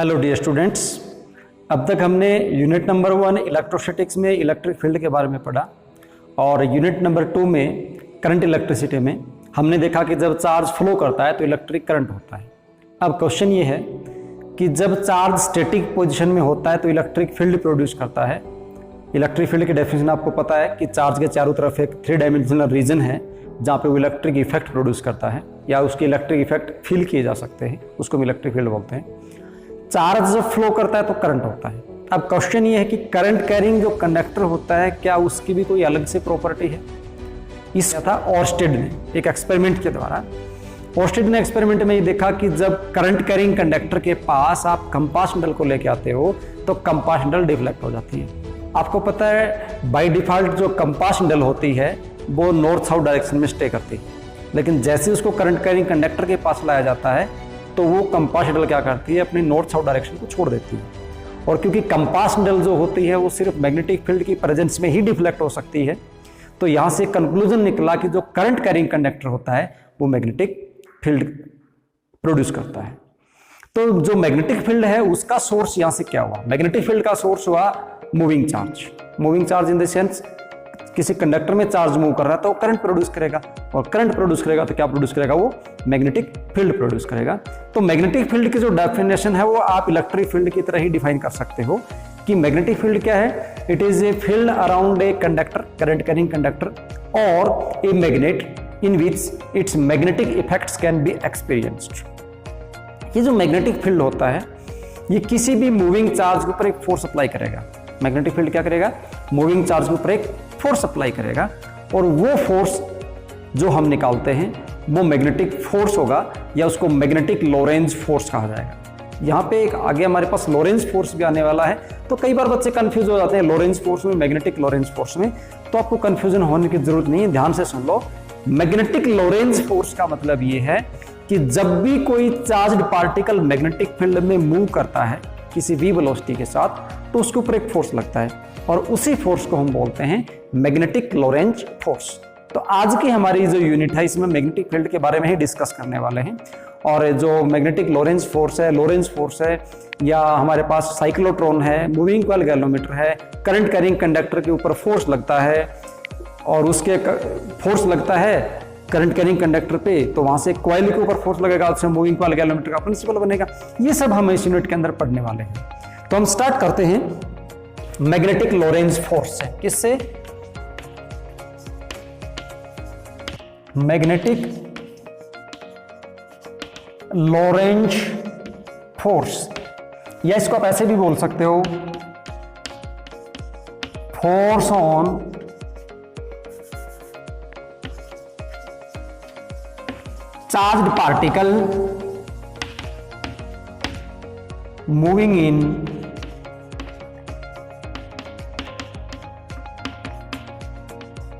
Hello dear students, अब तक हमने यूनिट नंबर 1 इलेक्ट्रोस्टैटिक्स में इलेक्ट्रिक फील्ड के बारे में पढ़ा और यूनिट नंबर 2 में करंट इलेक्ट्रिसिटी में हमने देखा कि जब चार्ज फ्लो करता है तो इलेक्ट्रिक करंट होता है। अब क्वेश्चन ये है कि जब चार्ज स्टैटिक पोजीशन में होता है तो इलेक्ट्रिक फील्ड प्रोड्यूस करता है। इलेक्ट्रिक फील्ड की डेफिनेशन आपको पता है कि चार्ज के चारों तरफ एक 3 डायमेंशनल रीजन है जहाँ पे वो इलेक्ट्रिक इफेक्ट प्रोड्यूस करता है या उसके इलेक्ट्रिक इफेक्ट फील किए जा सकते हैं, उसको हम इलेक्ट्रिक फील्ड बोलते हैं। चार्ज जब फ्लो करता है तो करंट होता है। अब क्वेश्चन ये है कि करंट कैरिंग जो कंडक्टर होता है क्या उसकी भी कोई अलग से प्रॉपर्टी है। इस था ऑर्स्टेड ने एक एक्सपेरिमेंट के द्वारा। ऑर्स्टेड ने एक्सपेरिमेंट में ये देखा कि जब करंट कैरिंग कंडक्टर के पास आप कंपास निडल को लेके आते हो तो कंपास निडल डिफ्लेक्ट हो जाती है। आपको पता है बाय डिफॉल्ट जो कंपास निडल होती है वो नॉर्थ साउथ डायरेक्शन में स्टे करती है, लेकिन जैसे उसको करंट कैरिंग कंडक्टर के पास लाया जाता है तो वो कंपास निडल क्या करती है, अपनी नॉर्थ साउथ डायरेक्शन को छोड़ देती है। और क्योंकि कंपास निडल जो होती है वो सिर्फ मैग्नेटिक फील्ड की प्रेजेंस में ही डिफ्लेक्ट हो सकती है, तो यहाँ से कंक्लूजन निकला कि जो करंट कैरिंग कंडक्टर होता है वो मैग्नेटिक फील्ड प्रोड्यूस करता है। तो जो मैग्नेटिक फील्ड है उसका सोर्स यहाँ से क्या हुआ? मैग्नेटिक फील्ड का सोर्स हुआ moving charge. Moving charge in the sense किसी कंडक्टर में चार्ज मूव कर रहा है तो करंट प्रोड्यूस करेगा, और करंट प्रोड्यूस करेगा तो क्या प्रोड्यूस करेगा? वो मैग्नेटिक फील्ड प्रोड्यूस करेगा। तो मैग्नेटिक फील्ड की जो डेफिनेशन है वो आप इलेक्ट्रिक फील्ड की तरह ही डिफाइन कर सकते हो कि मैग्नेटिक फील्ड क्या है? It is a field around a conductor, current carrying conductor, और a magnet in which its magnetic effects can be experienced. ये जो मैग्नेटिक फील्ड होता है ये किसी भी मूविंग चार्ज के ऊपर एक फोर्स अप्लाई करेगा। मैग्नेटिक फील्ड क्या करेगा? मूविंग चार्ज के ऊपर एक फोर्स अप्लाई करेगा, और वो फोर्स जो हम निकालते हैं वो मैग्नेटिक फोर्स होगा या उसको मैग्नेटिक लोरेंज फोर्स कहा जाएगा। यहाँ पे एक आगे हमारे पास लोरेंज फोर्स भी आने वाला है, तो कई बार बच्चे कंफ्यूज हो जाते हैं लोरेंज फोर्स में, मैग्नेटिक लोरेंज फोर्स में। तो आपको कंफ्यूजन होने की जरूरत नहीं है, ध्यान से सुन लो। मैग्नेटिक लोरेंज फोर्स का मतलब ये है कि जब भी कोई चार्ज्ड पार्टिकल मैग्नेटिक फील्ड में मूव करता है किसी v वेलोसिटी के साथ तो उसके ऊपर एक फोर्स लगता है, और उसी फोर्स को हम बोलते हैं मैग्नेटिक लोरेंज फोर्स। तो आज की हमारी जो यूनिट है इसमें मैग्नेटिक फील्ड के बारे में ही डिस्कस करने वाले हैं। और जो मैग्नेटिक लोरेंज फोर्स है या हमारे पास साइक्लोट्रॉन है, मूविंग कॉइल गैल्वेनोमीटर है, करंट कैरिंग कंडक्टर के ऊपर फोर्स लगता है और उसके फोर्स लगता है करंट कैरिंग कंडक्टर पे, तो वहां से कॉइल के ऊपर फोर्स लगेगा, उससे मूविंग कॉइल गैल्वेनोमीटर का प्रिंसिपल बनेगा। ये सब हम इस यूनिट के अंदर पढ़ने वाले हैं। तो हम स्टार्ट करते हैं मैग्नेटिक लोरेंज फोर्स से। किससे? मैग्नेटिक लोरेंज फोर्स, या इसको आप ऐसे भी बोल सकते हो force on charged particle moving in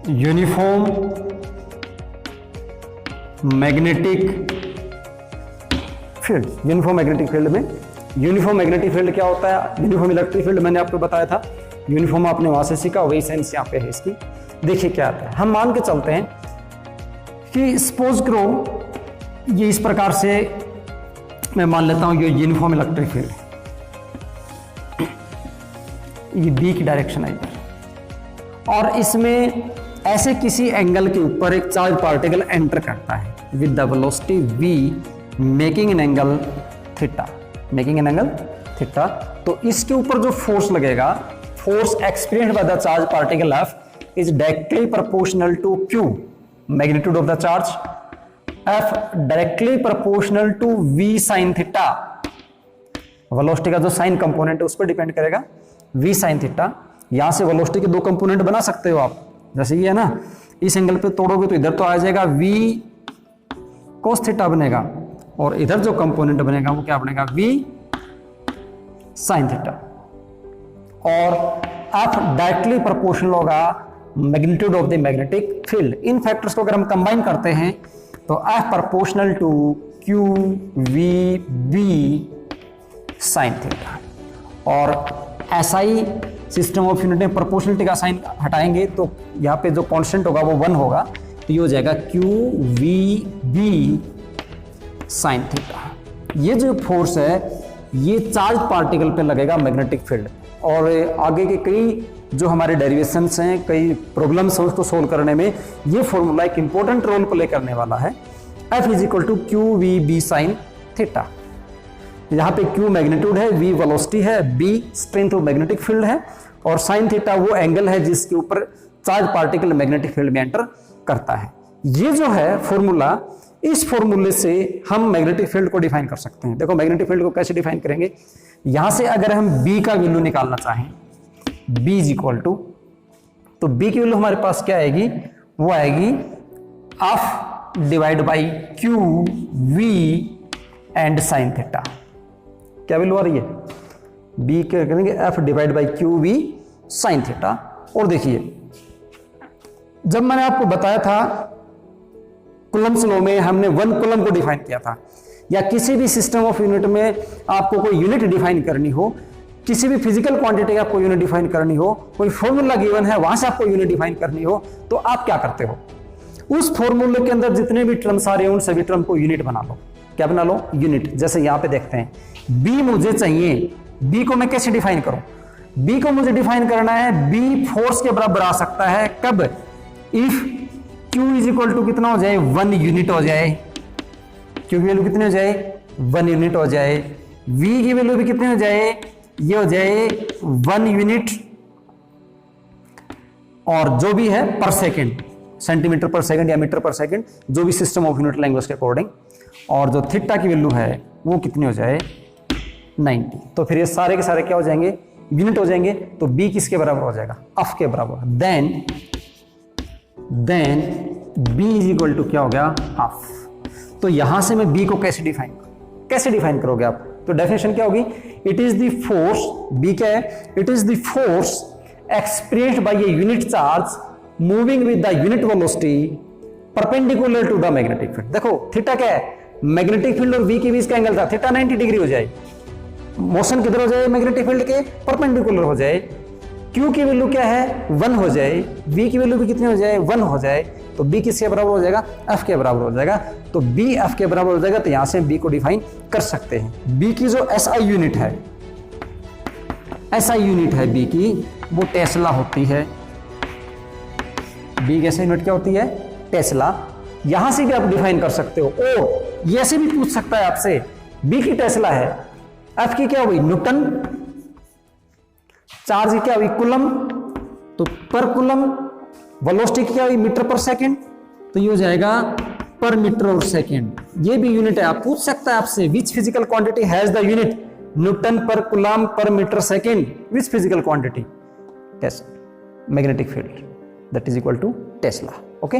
uniform magnetic field. Uniform magnetic field में यूनिफॉर्म मैग्नेटिक फील्ड क्या होता है? यूनिफॉर्म इलेक्ट्रिक फील्ड मैंने आपको बताया था, यूनिफॉर्म आपने वहां से सीखा, वही सेंस यहाँ पे है इसकी। देखिए क्या आता है, हम मान के चलते हैं कि सपोज करो ये इस प्रकार से मैं मान लेता हूं ये यूनिफॉर्म इलेक्ट्रिक फील्ड, ये बी की डायरेक्शन है और इसमें ऐसे किसी एंगल के ऊपर एक चार्ज पार्टिकल एंटर करता है with the velocity v making an angle theta, तो इसके ऊपर जो फोर्स लगेगा, force experienced by the charge particle f is directly proportional to q magnitude of the charge, f directly proportional to v sin theta, velocity का जो sign component है उस पर डिपेंड करेगा, v sin थीटा। यहां से velocity के दो कंपोनेंट बना सकते हो आप, जैसे ये है ना, इस एंगल पे तोड़ोगे तो इधर तो आ जाएगा v cos थीटा बनेगा, और इधर जो कंपोनेंट बनेगा वो क्या बनेगा? v sin theta. और f डायरेक्टली प्रोपोर्शनल होगा magnitude of the magnetic field. इन फैक्टर्स को अगर हम कंबाइन करते हैं तो f proportional to q v b sin theta, और SI सिस्टम ऑफ यूनिट में प्रोपोर्शनलिटी का साइन हटाएंगे तो यहाँ पे जो कांस्टेंट होगा वो 1 होगा, तो ये हो जाएगा q v b sin theta. ये जो फोर्स है ये चार्ज पार्टिकल पे लगेगा मैग्नेटिक फील्ड। और आगे के कई जो हमारे डेरिवेशंस हैं, कई प्रॉब्लम्स हैं, उसको सोल्व करने में ये फॉर्मूला एक इंपॉर्टेंट रोल प्ले करने वाला है। F is equal to Q V B sine theta. यहाँ पे Q मैग्नीट्यूड है, V वेलोसिटी है, B strength of magnetic field है और साइन थीटा वो एंगल है जिसके ऊपर चार्ज पार्टिकल मैग्नेटिक फील्ड में एंटर करता है। ये जो है फॉर्मूला, इस फॉर्मूले से हम मैग्नेटिक फील्ड को डिफाइन कर सकते हैं। देखो मैग्नेटिक फील्ड को कैसे डिफाइन करेंगे, यहां से अगर हम B का वैल्यू निकालना चाहें, B इज इक्वल टू, तो B की वैल्यू हमारे पास क्या आएगी, वो आएगी F divide by Q V and sine theta. क्या वैल्यू आ रही है, B क्या करेंगे, F divide by Q V sine theta. और देखिए जब मैंने आपको बताया था कूलम्स लॉ में हमने 1 कूलम को डिफाइन किया था, या किसी भी सिस्टम ऑफ यूनिट में आपको कोई यूनिट डिफाइन करनी हो, किसी भी फिजिकल क्वांटिटी आपको यूनिट डिफाइन करनी हो, कोई फॉर्मूला गिवन है वहां से आपको यूनिट डिफाइन करनी हो, तो आप क्या करते हो, उस फॉर्मूले के अंदर जितने भी टर्म्स आ रहे हैं उन सभी टर्म को यूनिट बना लो। क्या बना लो, यूनिट। जैसे यहां पे देखते हैं B मुझे चाहिए, B को मैं कैसे डिफाइन करूं, B को मुझे डिफाइन करना है, B फोर्स के बराबर आ सकता है कब, if Q is equal to कितना हो जाए, 1 यूनिट हो जाए। Q की वैल्यू कितनी हो जाए, 1 यूनिट हो जाए। V की वैल्यू भी कितनी हो जाए, ये हो जाए 1 यूनिट, और जो भी है पर सेकेंड, सेंटीमीटर पर सेकंड या मीटर पर सेकंड, जो भी सिस्टम ऑफ यूनिट लैंग्वेज के अकॉर्डिंग। और जो थीटा की वैल्यू है वो कितनी हो जाए, 90। तो फिर ये सारे के सारे क्या हो जाएंगे, यूनिट हो जाएंगे। तो B किसके बराबर हो जाएगा, F के बराबर। Then B is equal to क्या हो गया, F। तो यहां से मैं B को कैसे डिफाइन करोगे आप, तो डेफिनेशन क्या होगी, it is the force, B क्या है, it is the force experienced by a unit charge moving with the unit velocity perpendicular to the magnetic field. देखो थीटा क्या है, मैग्नेटिक फील्ड और V के बीच का एंगल था, थीटा 90 डिग्री हो जाए, मोशन किधर हो जाए, मैग्नेटिक फील्ड के परपेंडिकुलर हो जाए। Q की वैल्यू क्या है, 1 हो जाए, V की वैल्यू भी कितनी हो जाए, 1 हो जाए। तो B किसके बराबर हो जाएगा, F के बराबर हो जाएगा। तो B F के बराबर हो जाएगा, तो यहां से B को डिफाइन कर सकते हैं। B की जो SI यूनिट है, SI यूनिट है B की, वो टेस्ला होती है। B की SI यूनिट क्या होती है, टेस्ला। यहां से भी आप डिफाइन कर सकते हो। ओ ये ऐसे भी पूछ सकता है आपसे, B की टेस्ला है, F की क्या हुई, न्यूटन, चार्ज की क्या हुई, कूलम, तो पर कूलम, वेलोसिटी क्या हुई, मीटर पर सेकंड, तो ये हो जाएगा पर मीटर और सेकंड। ये भी यूनिट है, आप पूछ सकता है आपसे, which physical quantity has the unit newton per coulomb per metre second, which physical quantity, tesla, magnetic field, that is equal to tesla. Okay,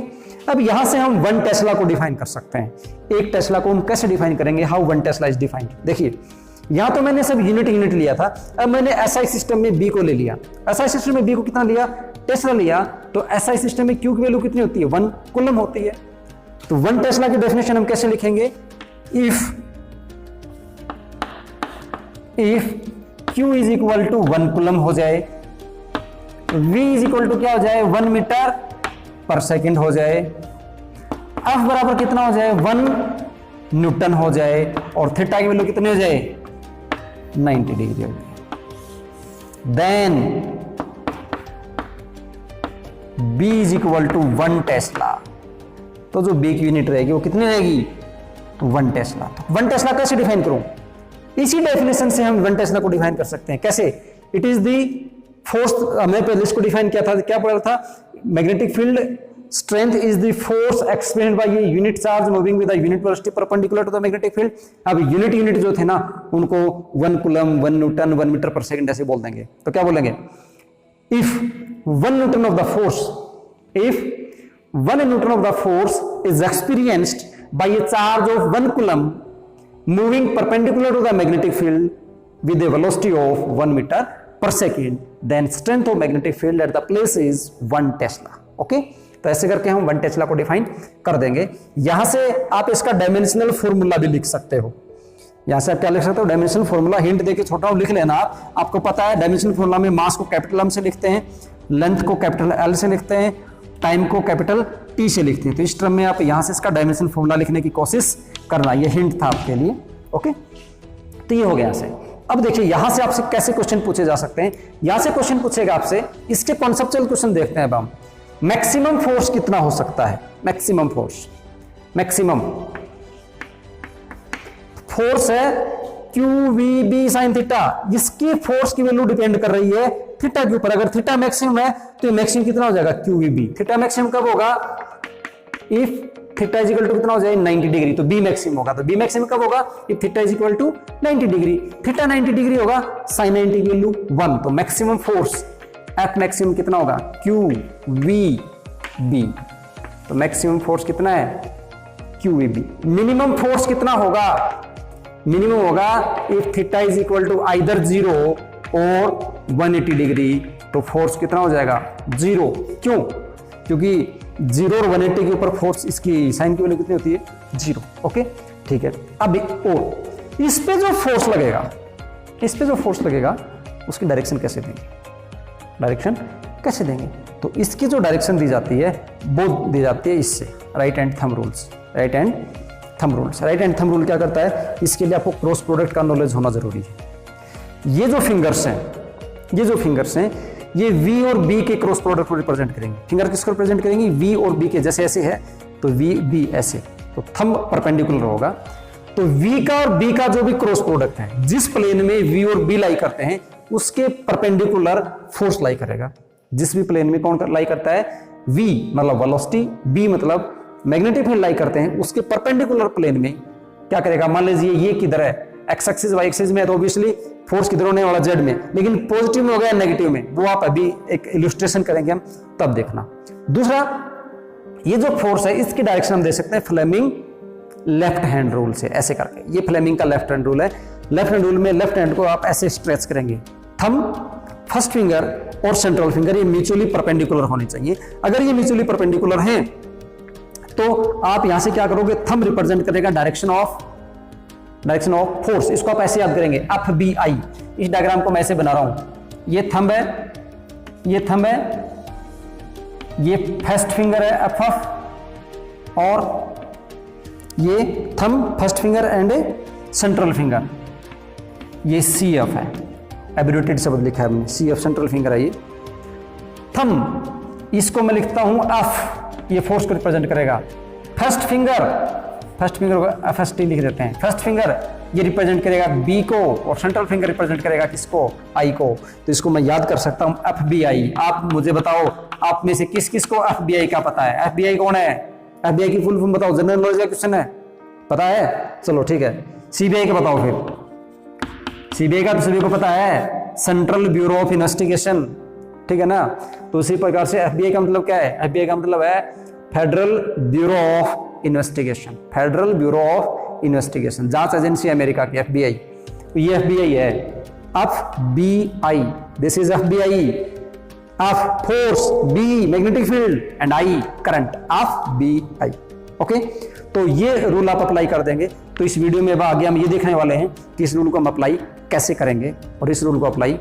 अब यहां से हम 1 टेस्ला को डिफाइन कर सकते हैं। एक टेस्ला को हम कैसे डिफाइन करेंगे, हाउ 1 टेस्ला इज डिफाइंड। देखिए यहां तो मैंने सब यूनिट लिया था, अब मैंने SI सिस्टम में B को ले लिया। SI सिस्टम में B को कितना लिया, टेस्ला लिया। तो SI सिस्टम में Q की वैल्यू कितनी होती है, 1 कूलम होती है। तो 1 टेस्ला की डेफिनेशन हम कैसे लिखेंगे, if Q is equal to 1 coulomb हो जाए, V इज इक्वल टू क्या हो जाए, 1 मीटर पर सेकंड हो जाए, F बराबर कितना हो जाए, 1 न्यूटन हो जाए, और थीटा की वैल्यू कितनी हो जाए, 90 डिग्री हो जाए। Then B is equal to 1 tesla. तो जो B की यूनिट रहेगी वो कितनी रहेगी, 1 टेस्ला। 1 टेस्ला कैसे डिफाइन करूं, इसी डेफिनेशन से हम 1 टेस्ला को डिफाइन कर सकते हैं। कैसे, इट इज दी फोर्स, हमने पहले इसको डिफाइन किया था, क्या पढ़ा था, magnetic field strength is the force experienced by a unit charge moving with the unit velocity perpendicular to the magnetic field. अब यूनिट जो थे ना, उनको 1 coulomb, 1 newton, 1 metre per second ऐसे बोल देंगे। तो क्या बोलेंगे, if 1 newton of the force, if 1 newton of the force is experienced by a charge of 1 coulomb moving perpendicular to the magnetic field with a velocity of 1 metre per second, then strength of magnetic field at the place is 1 tesla. Okay, तो ऐसे करके हम 1 Tesla को define कर देंगे। यहां से आप इसका डायमेंशनल फॉर्मूला भी लिख सकते हो। यहां से आप क्या लिख सकते हो, डायमेंशनल फॉर्मूला, हिंट देके छोटा लिख लेना आप, आपको पता है डायमेंशनल फॉर्मूला में मास को कैपिटल M से लिखते हैं, लेंथ को कैपिटल L से लिखते हैं, टाइम को कैपिटल T से लिखते हैं। तो इस टर्म में आप यहां से इसका डायमेंशनल फॉर्मूला लिखने की कोशिश करना, ये हिंट था आपके लिए। ओके, तो ये हो गया यहाँ से। अब देखिए यहां से आपसे कैसे क्वेश्चन पूछे जा सकते हैं। यहां से क्वेश्चन पूछेगा आपसे, इसके कॉन्सेप्चुअल क्वेश्चन देखते हैं अब हम। मैक्सिमम फोर्स कितना हो सकता है, मैक्सिमम फोर्स, मैक्सिमम फोर्स है Q V B sine theta, इसकी फोर्स की वैल्यू डिपेंड कर रही है थीटा के ऊपर। अगर थीटा मैक्सिमम है तो मैक्सिमम कितना हो जाएगा, Q V B. Theta maximum कब होगा, if theta is equal to कितना हो जाएगा 90 डिग्री, तो बी मैक्सिमम होगा। तो बी मैक्सिमम कब होगा, if theta is equal to 90 degree. Theta 90 degree होगा, साइन 90 की वैल्यू 1, तो मैक्सिमम फोर्स एफ मैक्सिमम कितना होगा, क्यू वी बी। तो मैक्सिमम फोर्स कितना है, Q V B. Minimum force कितना होगा, मिनिमम होगा if theta is equal to either 0 और 180 डिग्री, तो फोर्स कितना हो जाएगा 0। क्यों, क्योंकि 0 और 180 के ऊपर फोर्स, इसकी साइन की वैल्यू कितनी होती है 0। ओके ठीक है। अब और इस पे जो फोर्स लगेगा, इस पे जो फोर्स लगेगा उसकी डायरेक्शन कैसे देंगे, डायरेक्शन कैसे देंगे। तो इसकी जो डायरेक्शन दी जाती है वो दी जाती है इससे, right hand thumb rules. Right hand thumb rules, right hand thumb rule क्या करता है, इसके लिए आपको क्रॉस प्रोडक्ट का नॉलेज होना जरूरी है। ये जो फिंगर्स हैं, ये जो फिंगर्स हैं, ये V और B के क्रॉस प्रोडक्ट को रिप्रेजेंट करेंगे। फिंगर किसको रिप्रेजेंट करेंगे, V और B के। जैसे ऐसे है तो V B ऐसे, तो थंब परपेंडिकुलर होगा। तो V का और B का जो भी क्रॉस प्रोडक्ट है, जिस प्लेन में V और B लाई करते हैं उसके परपेंडिकुलर फोर्स लाई करेगा। जिस भी प्लेन में कौन लाई करता है, V मतलब वेलोसिटी, B मतलब मैग्नेटिक फील्ड लाई करते हैं, उसके परपेंडिकुलर प्लेन में क्या करेगा। मान लीजिए ये किधर है, एक्स एक्सिस वाई एक्सिस में, तो ऑब्वियसली फोर्स किधर होने वाला, जेड में। लेकिन पॉजिटिव में हो गया नेगेटिव में, वो आप अभी एक इलस्ट्रेशन करेंगे हम, तब देखना। दूसरा, ये जो फोर्स है इसकी डायरेक्शन हम दे सकते हैं फ्लेमिंग लेफ्ट हैंड रूल से, ऐसे करके। ये फ्लेमिंग का लेफ्ट हैंड रूल है। लेफ्ट हैंड रूल में लेफ्ट हैंड को आप ऐसे स्ट्रेच करेंगे, थंब, फर्स्ट फिंगर और सेंट्रल फिंगर ये म्यूचुअली परपेंडिकुलर होनी चाहिए। अगर ये म्यूचुअली परपेंडिकुलर हैं तो आप यहां से क्या करोगे, थंब रिप्रेजेंट करेगा डायरेक्शन ऑफ फोर्स। इसको आप ऐसे याद करेंगे, एफ बी आई। इस डायग्राम को मैं ऐसे बना रहा हूं, ये थंब है, ये थंब है, ये फर्स्ट फिंगर है एफ एफ, और ये thumb, first finger and central finger, ये सी एफ है। एब्रिविएटेड शब्द लिखा है हमने, सी एफ सेंट्रल फिंगर है ये। थंब, इसको मैं लिखता हूं एफ, ये फोर्स को रिप्रेजेंट करेगा। फर्स्ट फिंगर को एफ एस टी लिख देते हैं। फर्स्ट फिंगर ये रिप्रेजेंट करेगा बी को, और सेंट्रल फिंगर रिप्रेजेंट करेगा किसको, आई को। तो इसको मैं याद कर सकता हूं एफ बी आई। आप मुझे बताओ, आप में से किस किस को एफ बी आई का पता है, एफ बी आई कौन है, एफ बी आई की फुल फॉर्म बताओ, जनरल नॉलेज का क्वेश्चन है, पता है, चलो ठीक है। सीबीआई का बताओ फिर, सीबीआई का तो सभी को पता है, सेंट्रल ब्यूरो ऑफ इन्वेस्टिगेशन, ठीक है ना। तो उसी प्रकार से एफबीआई का मतलब क्या है, एफबीआई का मतलब है federal bureau of investigation, federal bureau of investigation, जांच एजेंसी अमेरिका की एफबीआई। तो ये एफबीआई है, FBI, this is FBI. F force, B magnetic field and I current, FBI. Okay, तो ये रूल आप अप्लाई कर देंगे। तो इस वीडियो में अब आगे हम ये देखने वाले हैं कि इस रूल को हम अप्लाई कैसे करेंगे, और इस रूल को अप्लाई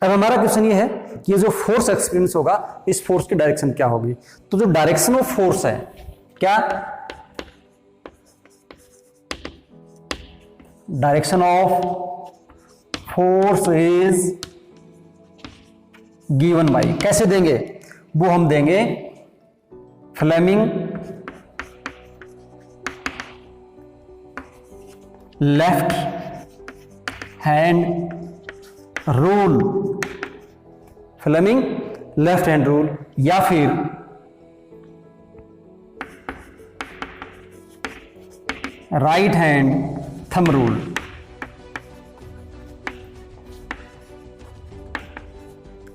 अब हमारा क्वेश्चन ये है कि ये जो फोर्स एक्सपीरियंस होगा, इस फोर्स की डायरेक्शन क्या होगी। तो जो डायरेक्शन ऑफ फोर्स है, क्या direction of force is given by, कैसे देंगे वो हम देंगे Fleming left hand rule, Fleming left hand rule, या फिर right hand thumb rule.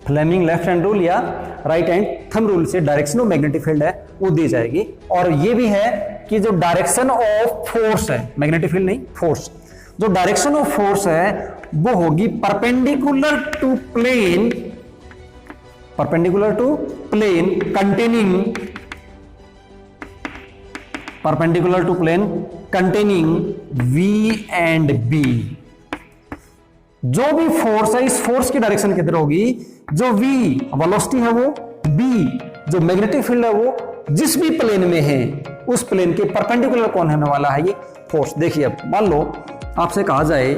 Fleming left hand rule या राइट हैंड थंब रूल से डायरेक्शन ऑफ मैग्नेटिक फील्ड है वो दी जाएगी। और ये भी है कि जो डायरेक्शन ऑफ फोर्स है, मैग्नेटिक फील्ड नहीं, फोर्स, जो डायरेक्शन ऑफ फोर्स है वो होगी perpendicular to plane, perpendicular to plane containing, perpendicular to plane containing V and B। जो भी फोर्स है इस फोर्स की डायरेक्शन किधर होगी, जो V वेलोसिटी है वो, B जो मैग्नेटिक फील्ड है वो जिस भी प्लेन में है उस प्लेन के परपेंडिकुलर कौन होने वाला है, ये फोर्स। देखिए अब मान लो आपसे कहा जाए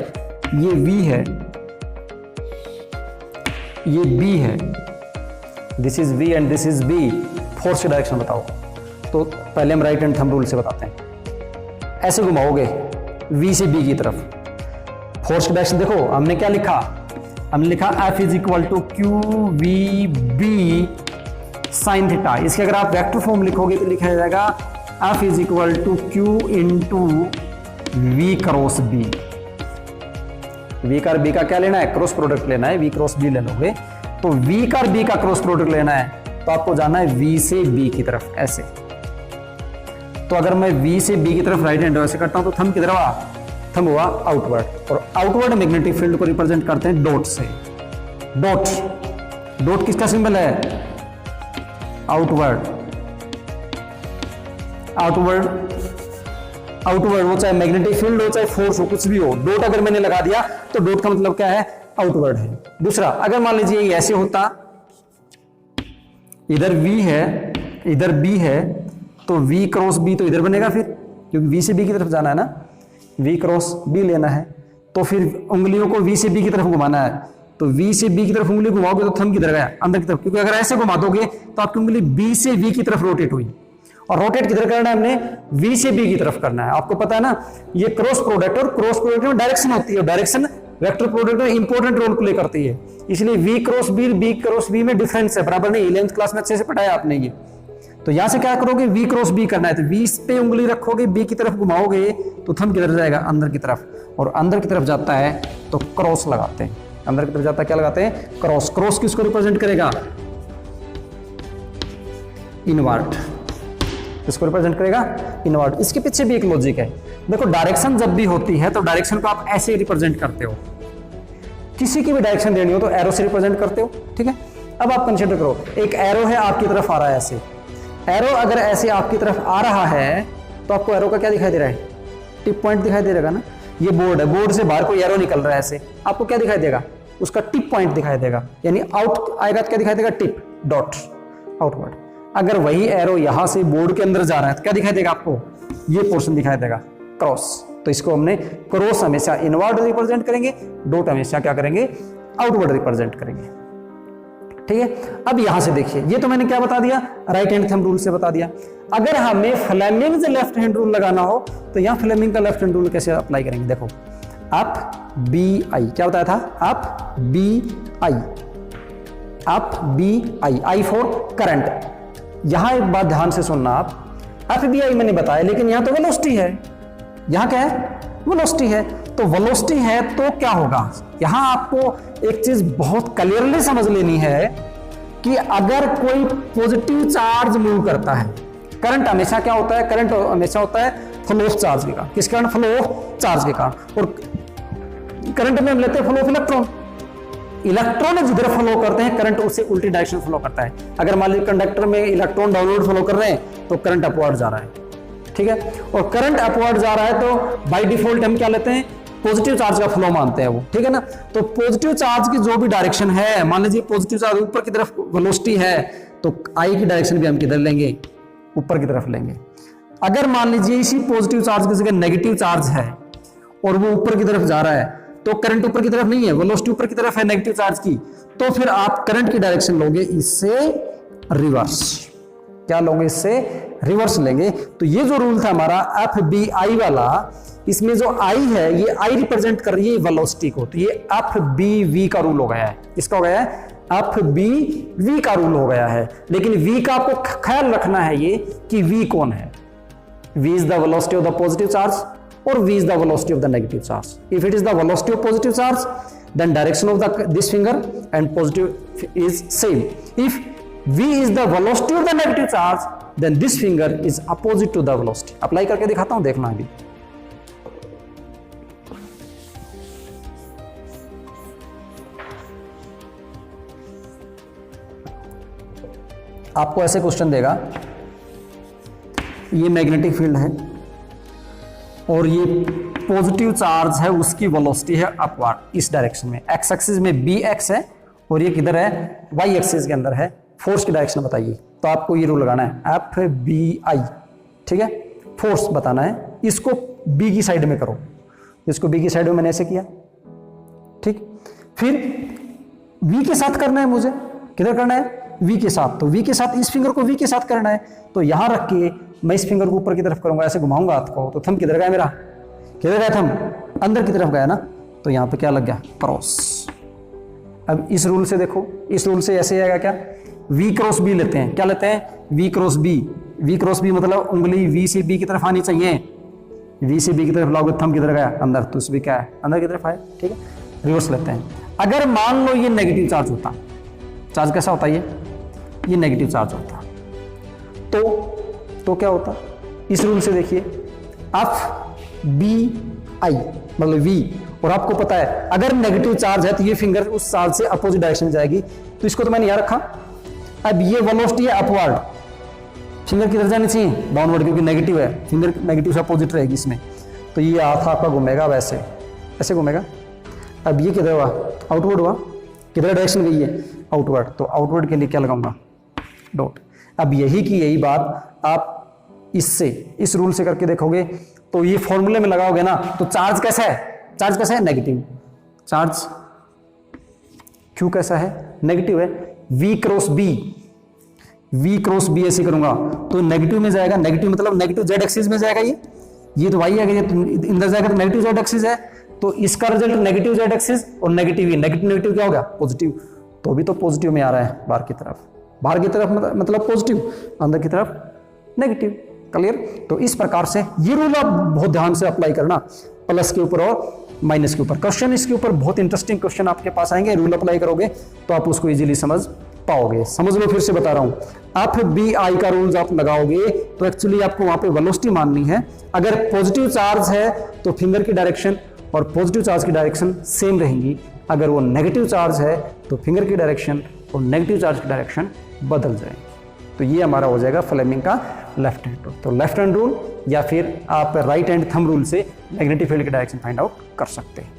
ये V है, ये B है, this is V and this is B, force की डायरेक्शन बताओ। तो पहले हम राइट हैंड थंब रूल से बताते हैं। ऐसे घुमाओगे V से B की तरफ, फोर्स की डायरेक्शन देखो हमने क्या लिखा, हमने लिखा F is equal to Q V B sine theta. इसके अगर आप वेक्टर फॉर्म लिखोगे तो लिखा जाएगा F is equal to Q into V cross B. V का बी का क्या लेना है, क्रॉस प्रोडक्ट लेना है, वी क्रॉस बी ले लोगे तो वी का बी का क्रॉस प्रोडक्ट लेना है तो आपको जाना है V से B की तरफ ऐसे। तो अगर मैं V से B की तरफ राइट हैंड ऐसे करता हूं तो थंब किधर हुआ, थंब हुआ आउटवर्ड, और आउटवर्ड मैग्नेटिक फील्ड को रिप्रेजेंट करते हैं डॉट से। डॉट, डॉट किसका सिंबल है, आउटवर्ड, आउटवर्ड, आउटवर्ड वो चाहे मैग्नेटिक फील्ड हो चाहे फोर्स हो कुछ भी हो, डॉट अगर मैंने लगा दिया तो डॉट का मतलब क्या है, आउटवर्ड है। दूसरा अगर मान लीजिए ये ऐसे होता, इधर V है इधर B है तो V क्रॉस B तो इधर बनेगा फिर, क्योंकि V से B की तरफ जाना है ना, V क्रॉस B लेना है तो फिर उंगलियों को V से B की तरफ घुमाना है। तो V से B की तरफ उंगली घुमाओगे तो थंब किधर गया, अंदर की तरफ, क्योंकि अगर ऐसे घुमा दोगे तो आपकी उंगली B से V की तरफ रोटेट हुई, और रोटेट किधर करना है हमने, V से B की तरफ करना है। आपको पता है ना ये क्रॉस प्रोडक्ट, और क्रॉस प्रोडक्ट में डायरेक्शन होती है, डायरेक्शन वेक्टर प्रोडक्ट में इंपॉर्टेंट रोल प्ले करती है, इसलिए V क्रॉस B में डिफरेंस है, बराबर नहीं। 11th क्लास में अच्छे से पढ़ाया आपने ये। तो यहां से क्या करोगे, V क्रॉस B करना है तो V पे उंगली रखोगे, B की तरफ घुमाओगे तो थंब किधर जाएगा, अंदर की तरफ, और अंदर की तरफ जाता है तो क्रॉस लगाते हैं, अंदर की तरफ जाता है क्या लगाते हैं, क्रॉस। क्रॉस किसको रिप्रेजेंट करेगा, इनवर्ट, इसको रिप्रेजेंट करेगा इनवर्ट। इसके पीछे भी एक लॉजिक है, देखो डायरेक्शन जब भी होती है तो डायरेक्शन को आप ऐसे रिप्रेजेंट करते हो, किसी की भी डायरेक्शन देनी हो तो एरो से रिप्रेजेंट करते हो, ठीक है। अब आप कंसीडर करो एक एरो है आपकी तरफ आ रहा है ऐसे, एरो अगर ऐसे आपकी तरफ आ रहा है तो आपको एरो का क्या दिखाई दे रहा है, टिप पॉइंट दिखाई दे रहेगा ना। ये बोर्ड है, बोर्ड से बाहर कोई एरो निकल रहा है ऐसे, आपको क्या दिखाई देगा, उसका टिप पॉइंट दिखाई देगा, यानी आउट आएगा तो क्या दिखाई देगा, टिप, डॉट, आउटवर्ड। अगर वही एरो यहां से बोर्ड के अंदर जा रहा है तो क्या दिखाई देगा आपको, ये पोर्शन दिखाई देगा, क्रॉस। तो इसको हमने क्रॉस हमेशा इनवर्ड रिप्रेजेंट करेंगे, डॉट हमेशा क्या करेंगे, आउटवर्ड रिप्रेजेंट करेंगे, ठीक है। अब यहां से देखिए, ये तो मैंने क्या बता दिया, राइट हैंड थंब रूल से बता दिया। अगर हमें फ्लेमिंग से लेफ्ट हैंड रूल लगाना हो तो यहां फ्लेमिंग का लेफ्ट हैंड रूल कैसे अप्लाई करेंगे, देखो अप बी आई, क्या बताया था, F B I, F B I, I for current. यहां एक बात ध्यान से सुनना आप, एफ बी आई मैंने बताया, लेकिन यहां तो वेलोसिटी है, यहां क्या है, वेलोसिटी है। तो वेलोसिटी है तो क्या होगा, यहां आपको एक चीज बहुत क्लियरली समझ लेनी है कि अगर कोई पॉजिटिव चार्ज मूव करता है, करंट हमेशा क्या होता है, करंट हमेशा होता है फ्लो ऑफ चार्ज के कारण, किस कारण, फ्लो ऑफ चार्ज के कारण। और करंट में हम लेते हैं फ्लो ऑफ इलेक्ट्रॉन, इलेक्ट्रॉन जिधर फ्लो करते हैं करंट उससे उल्टी डायरेक्शन फ्लो करता है। अगर मान लीजिए कंडक्टर में इलेक्ट्रॉन डाउनवर्ड फ्लो कर रहे हैं तो करंट अपवर्ड जा रहा है, ठीक है। और करंट अपवर्ड जा रहा है तो बाय डिफॉल्ट हम क्या लेते हैं, पॉजिटिव चार्ज का फ्लो मानते हैं वो, ठीक है ना। तो पॉजिटिव चार्ज की जो भी डायरेक्शन है, मान लीजिए पॉजिटिव चार्ज ऊपर की तरफ वेलोसिटी है तो आई की डायरेक्शन भी हम किधर लेंगे, ऊपर की तरफ लेंगे। अगर मान लीजिए इसी पॉजिटिव चार्ज की जगह नेगेटिव चार्ज है और वो ऊपर की तरफ जा रहा है तो करंट ऊपर की तरफ नहीं है, वेलोसिटी ऊपर की तरफ है नेगेटिव चार्ज की, तो फिर आप करंट की डायरेक्शन लोगे इससे रिवर्स, क्या लोगे, इससे रिवर्स लेंगे। तो ये जो रूल था हमारा एफ बी आई वाला, इसमें जो आई है ये आई रिप्रेजेंट कर रही है वेलोसिटी को, तो ये एफ बी वी का रूल हो गया है। इसका हो गया है एफ बी वी का रूल हो गया है। लेकिन वी का आपको ख्याल रखना है ये कि वी कौन है, V is the velocity of the positive charge or v is the velocity of the negative charge. If it is the velocity of positive charge, then direction of this finger and positive is same. If v is the velocity of the negative charge, then this finger is opposite to the velocity. Apply करके दिखाता हूं, देखना अभी। आपको ऐसे question देगा, ये magnetic field है और ये पॉजिटिव चार्ज है, उसकी वेलोसिटी है अपवर्ड इस डायरेक्शन में, एक्स एक्सिस में बी एक्स है और ये किधर है, वाई एक्सिस के अंदर है। फोर्स की डायरेक्शन बताइए, तो आपको ये रूल लगाना है एफ बी आई, ठीक है, फोर्स बताना है। इसको बी की साइड में करो, इसको बी की साइड में मैंने ऐसे किया, ठीक। फिर वी के साथ करना है मुझे, किधर करना है, वी के साथ। तो वी के साथ, इस फिंगर को वी के साथ करना है, तो यहां रख के मैं इस फिंगर को ऊपर की तरफ करूंगा, ऐसे घुमाऊंगा हाथ को, तो थंब किधर गया मेरा, किधर गया थंब, अंदर की तरफ गया ना, तो यहां पे क्या लग गया, क्रॉस। अब इस रूल से देखो, इस रूल से ऐसे आएगा क्या, वी क्रॉस बी लेते हैं, क्या लेते हैं, V cross B. V cross B मतलब उंगली वी से बी की तरफ आनी चाहिए, वी से बी की तरफ लाओगे, थंब किधर गया, अंदर, तो इस भी क्या है, अंदर की तरफ आए, ठीक है। रिवर्स लेते हैं। अगर मान लो ये नेगेटिव चार्ज होता, चार्ज कैसा होता है, ये नेगेटिव चार्ज होता, तो क्या होता, इस रूल से देखिए, एफ बी आई मतलब वी, और आपको पता है अगर नेगेटिव चार्ज है तो ये फिंगर उस चार्ज से अपोजिट डायरेक्शन में जाएगी, तो इसको तो मैंने यहां रखा। अब ये वेलोसिटी है अपवर्ड, फिंगर किधर जानी चाहिए, डाउनवर्ड, क्योंकि नेगेटिव है, फिंगर नेगेटिव से अपोजिट रहेगी इसमें, तो ये हाथ आपका घूमेगा वैसे, ऐसे घूमेगा। अब ये किधर हुआ, आउटवर्ड हुआ, किधर डायरेक्शन गई है, आउटवर्ड, तो आउटवर्ड के लिए क्या लगाऊंगा, डॉट। अब यही की यही बात आप इससे, इस रूल से करके देखोगे, तो ये फॉर्मूले में लगाओगे ना, तो चार्ज कैसा है, चार्ज कैसा है, नेगेटिव, चार्ज क्यू कैसा है, नेगेटिव है। V cross B, V cross B ऐसे करूंगा तो नेगेटिव में जाएगा, नेगेटिव मतलब नेगेटिव जेड एक्सिस में जाएगा, ये तो वाई है, ये अंदर जाएगा तो नेगेटिव जेड एक्सिस है, तो इसका रिजल्ट नेगेटिव जेड एक्सिस और नेगेटिव ही, नेगेटिव नेगेटिव क्या हो गया, पॉजिटिव, तो भी तो पॉजिटिव में आ रहा है बाहर की तरफ, बाहर की तरफ मतलब पॉजिटिव, अंदर की तरफ नेगेटिव। क्लियर। तो इस प्रकार से ये रूल आप बहुत ध्यान से अप्लाई करना, प्लस के ऊपर और माइनस के ऊपर। क्वेश्चन इसके ऊपर बहुत इंटरेस्टिंग क्वेश्चन आपके पास आएंगे, रूल अप्लाई करोगे तो आप उसको इजीली समझ पाओगे। समझ लो, फिर से बता रहा हूं, आप बी आई का रूल्स आप लगाओगे तो एक्चुअली आपको वहां पे वेलोसिटी माननी है। अगर पॉजिटिव चार्ज है तो फिंगर की डायरेक्शन और पॉजिटिव चार्ज की डायरेक्शन सेम रहेंगी, अगर वो नेगेटिव चार्ज है तो फिंगर की डायरेक्शन और नेगेटिव चार्ज की डायरेक्शन बदल जाएंगी। तो ये हमारा हो जाएगा फ्लेमिंग का लेफ्ट हैंड रूल। तो लेफ्ट हैंड रूल या फिर आप राइट हैंड थंब रूल से मैग्नेटिक फील्ड की डायरेक्शन फाइंड आउट कर सकते हैं।